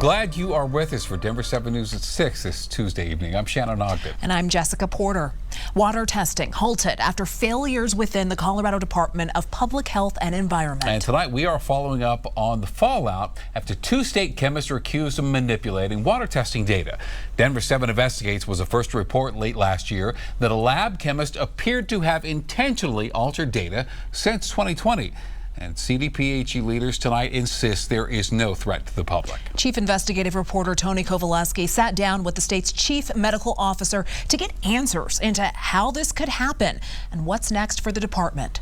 Glad you are with us for Denver 7 News at 6 this Tuesday evening. I'm Shannon Ogden. And I'm Jessica Porter. Water testing halted after failures within the Colorado Department of Public Health and Environment. And tonight we are following up on the fallout after two state chemists are accused of manipulating water testing data. Denver 7 Investigates was the first to report late last year that a lab chemist appeared to have intentionally altered data since 2020. And CDPHE leaders tonight insist there is no threat to the public. Chief investigative reporter Tony Kowaleski sat down with the state's chief medical officer to get answers into how this could happen and what's next for the department.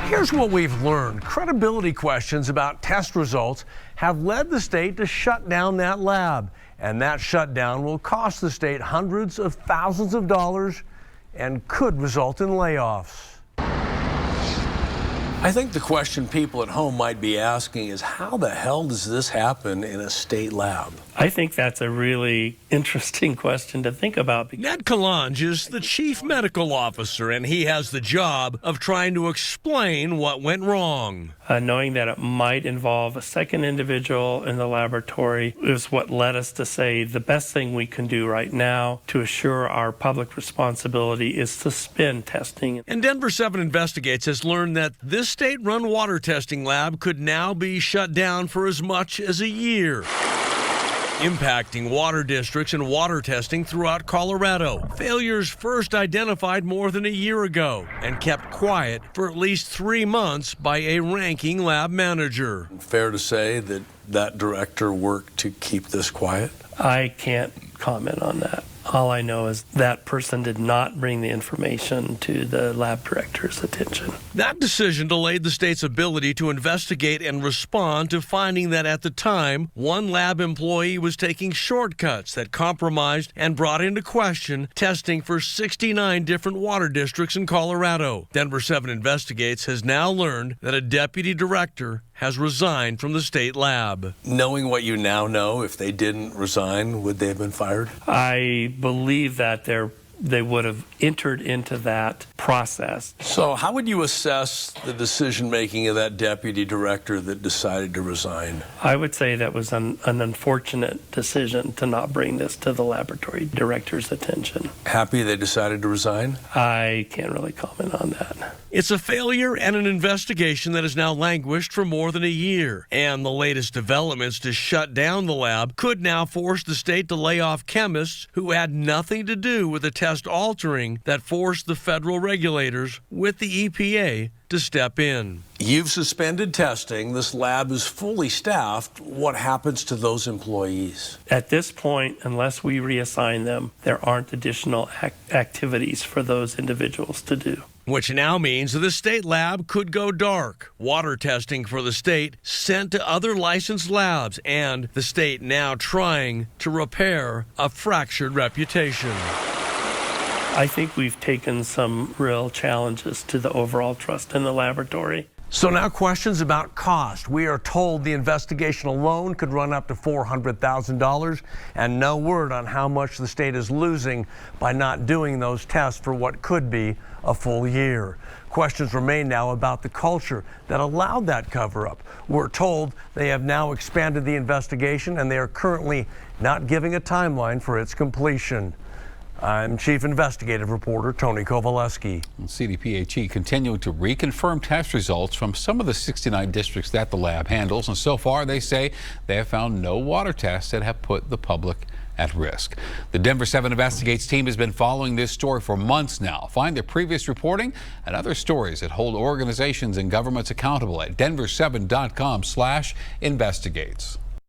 Here's what we've learned. Credibility questions about test results have led the state to shut down that lab. And that shutdown will cost the state hundreds of thousands of dollars and could result in layoffs. I think the question people at home might be asking is, how the hell does this happen in a state lab? I think that's a really interesting question to think about. Ned Kalange is the chief medical officer, and he has the job of trying to explain what went wrong. Knowing that it might involve a second individual in the laboratory is what led us to say the best thing we can do right now to assure our public responsibility is to suspend testing. And Denver 7 Investigates has learned that this state-run water testing lab could now be shut down for as much as a year, impacting water districts and water testing throughout Colorado. Failures first identified more than a year ago and kept quiet for at least 3 months by a ranking lab manager. Fair to say that that director worked to keep this quiet? I can't comment on that. All I know is that person did not bring the information to the lab director's attention. That decision delayed the state's ability to investigate and respond to finding that at the time, one lab employee was taking shortcuts that compromised and brought into question testing for 69 different water districts in Colorado. Denver 7 Investigates has now learned that a deputy director has resigned from the state lab. Knowing what you now know, if they didn't resign, would they have been fired? I believe that they would have entered into that process. So how would you assess the decision-making of that deputy director that decided to resign? I would say that was an unfortunate decision to not bring this to the laboratory director's attention. Happy they decided to resign? I can't really comment on that. It's a failure and an investigation that has now languished for more than a year. And the latest developments to shut down the lab could now force the state to lay off chemists who had nothing to do with the test altering that forced the federal regulators with the EPA to step in. You've suspended testing. This lab is fully staffed. What happens to those employees? At this point, unless we reassign them, there aren't additional activities for those individuals to do. Which now means that the state lab could go dark. Water testing for the state sent to other licensed labs, and the state now trying to repair a fractured reputation. I think we've taken some real challenges to the overall trust in the laboratory. So now questions about cost. We are told the investigation alone could run up to $400,000, and no word on how much the state is losing by not doing those tests for what could be a full year. Questions remain now about the culture that allowed that cover-up. We're told they have now expanded the investigation, and they are currently not giving a timeline for its completion. I'm Chief Investigative Reporter Tony Kowaleski. CDPHE continuing to reconfirm test results from some of the 69 districts that the lab handles, and so far they say they have found no water tests that have put the public at risk. The Denver 7 Investigates team has been following this story for months now. Find their previous reporting and other stories that hold organizations and governments accountable at denver7.com/investigates.